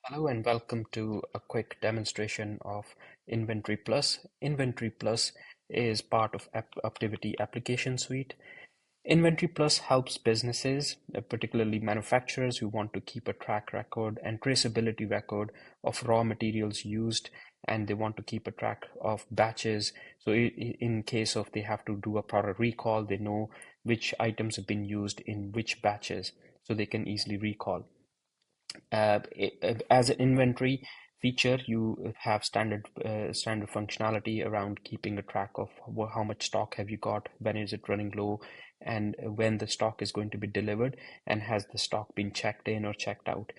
Hello and welcome to a quick demonstration of Invntry Plus. Invntry Plus is part of Uptivity application suite. Invntry Plus helps businesses, particularly manufacturers who want to keep a track record and traceability record of raw materials used, and they want to keep a track of batches. So in case of they have to do a product recall, they know which items have been used in which batches, so they can easily recall. As an inventory feature, you have standard functionality around keeping a track of how much stock have you got, when is it running low, and when the stock is going to be delivered, and has the stock been checked in or checked out.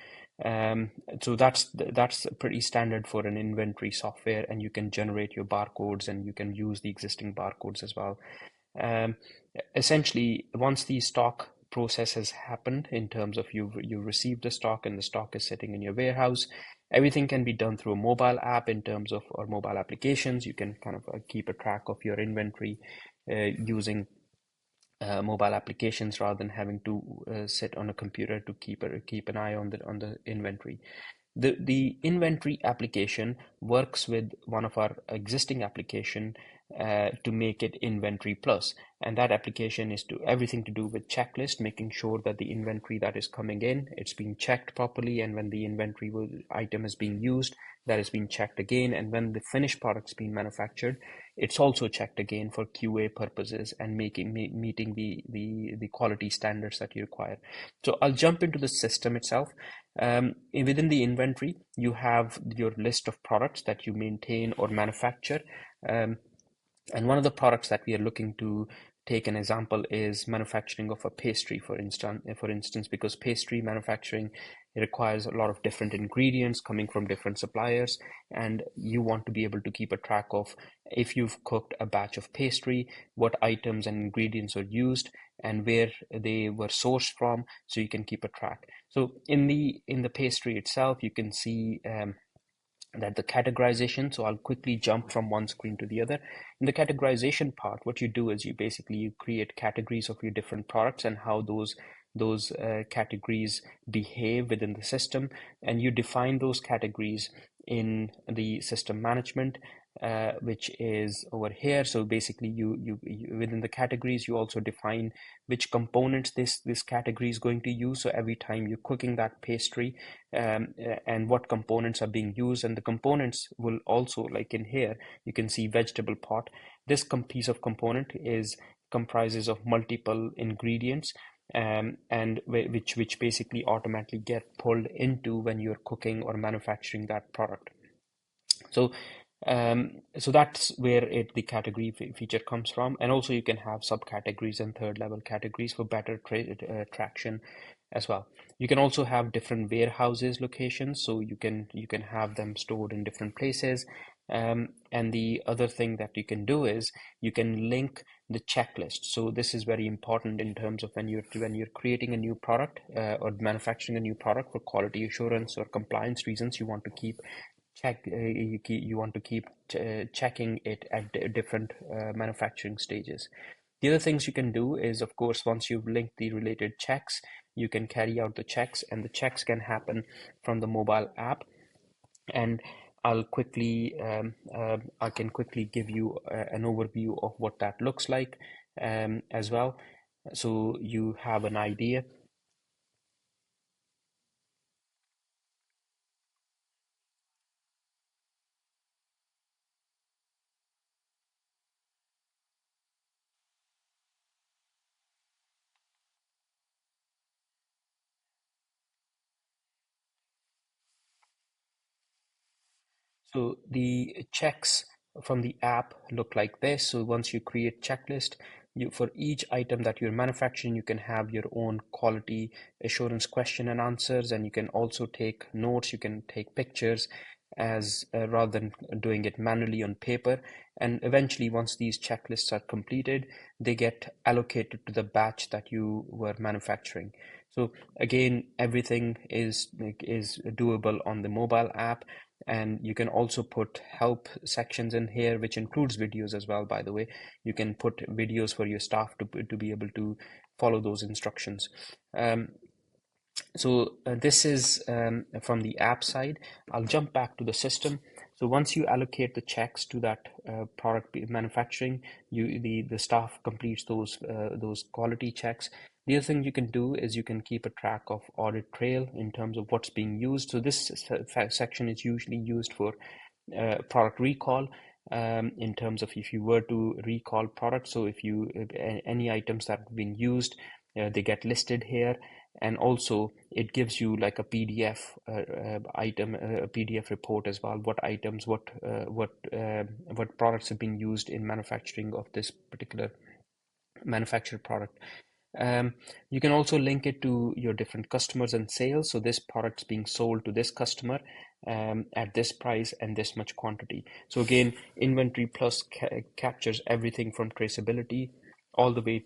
So that's pretty standard for an inventory software, and you can generate your barcodes and you can use the existing barcodes as well. Um, Essentially, once the stock process has happened, in terms of you received the stock and the stock is sitting in your warehouse, everything can be done through a mobile app in terms of or mobile applications. You can kind of keep a track of your inventory using mobile applications rather than having to sit on a computer to keep an eye on the inventory. The inventory application works with one of our existing application to make it Invntry Plus, and that application is to everything to do with checklist, making sure that the inventory that is coming in, it's being checked properly, and when the inventory item is being used, that is being checked again, and when the finished product is being manufactured, it's also checked again for QA purposes and meeting the quality standards that you require. So I'll jump into the system itself. Within the inventory, you have your list of products that you maintain or manufacture. Um, and one of the products that we are looking to take an example is manufacturing of a pastry, for instance, because pastry manufacturing requires a lot of different ingredients coming from different suppliers, and you want to be able to keep a track of if you've cooked a batch of pastry, what items and ingredients are used, and where they were sourced from, so you can keep a track. So in the pastry itself, you can see that the categorization. So I'll quickly jump from one screen to the other. In the categorization part, what you do is you create categories of your different products and how those categories behave within the system, and you define those categories in the system management, which is over here. So basically, you within the categories, you also define which components this category is going to use. So every time you're cooking that pastry, and what components are being used, and the components will also, like in here, you can see vegetable pot. This piece of component is comprises of multiple ingredients, and which basically automatically get pulled into when you're cooking or manufacturing that product. So so that's where the category feature comes from, and also you can have subcategories and third level categories for better traction as well. You can also have different warehouses locations, so you can have them stored in different places. And the other thing that you can do is you can link the checklist. So this is very important in terms of when you're creating a new product or manufacturing a new product for quality assurance or compliance reasons. You want to keep you want to keep checking it at different manufacturing stages. The other things you can do is, of course, once you've linked the related checks, you can carry out the checks, and the checks can happen from the mobile app. And I can quickly give you an overview of what that looks like as well, so you have an idea. So the checks from the app look like this. So once you create checklist, for each item that you're manufacturing, you can have your own quality assurance question and answers, and you can also take notes, you can take pictures as rather than doing it manually on paper. And eventually, once these checklists are completed, they get allocated to the batch that you were manufacturing. So again, everything is doable on the mobile app, and you can also put help sections in here, which includes videos as well, by the way. You can put videos for your staff to be able to follow those instructions. um, So this is from the app side. I'll jump back to the system. So once you allocate the checks to that product manufacturing, the staff completes those quality checks. The other thing you can do is you can keep a track of audit trail in terms of what's being used. So this section is usually used for product recall, in terms of if you were to recall products. So if you any items that have been used, they get listed here. And also it gives you like a PDF item, a PDF report as well. What items, what products have been used in manufacturing of this particular manufactured product. Um, you can also link it to your different customers and sales. So this product's being sold to this customer at this price and this much quantity. So again, Invntry Plus captures everything from traceability all the way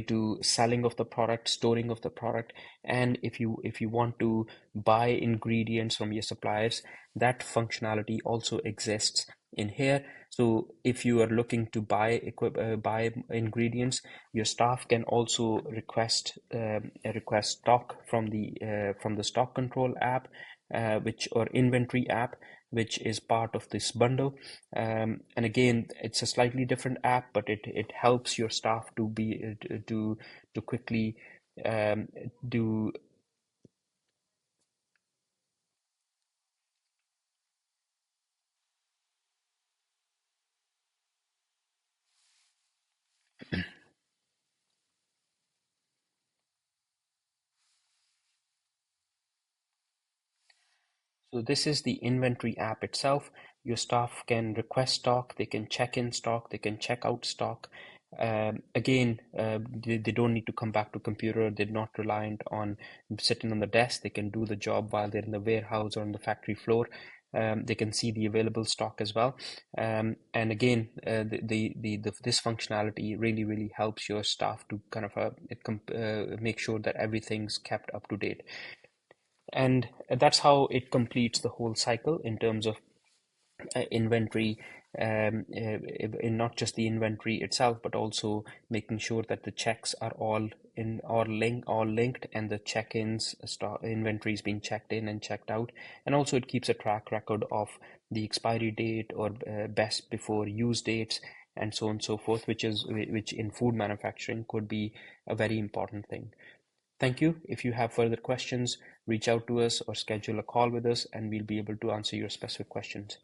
to selling of the product, storing of the product. And if you want to buy ingredients from your suppliers, that functionality also exists in here. So if you are looking to buy ingredients, your staff can also request stock from the stock control app, which or inventory app, which is part of this bundle. And again, it's a slightly different app, but it helps your staff to be to quickly do. So this is the inventory app itself. Your staff can request stock, they can check in stock, they can check out stock. Again, they don't need to come back to computer. They're not reliant on sitting on the desk. They can do the job while they're in the warehouse or on the factory floor. They can see the available stock as well. And again, this functionality really helps your staff to kind of make sure that everything's kept up to date. And that's how it completes the whole cycle in terms of inventory, in not just the inventory itself, but also making sure that the checks are all linked, and the check-ins stock inventory is being checked in and checked out. And also it keeps a track record of the expiry date or best before use dates, and so on and so forth, which in food manufacturing could be a very important thing. Thank you. If you have further questions, reach out to us or schedule a call with us, and we'll be able to answer your specific questions.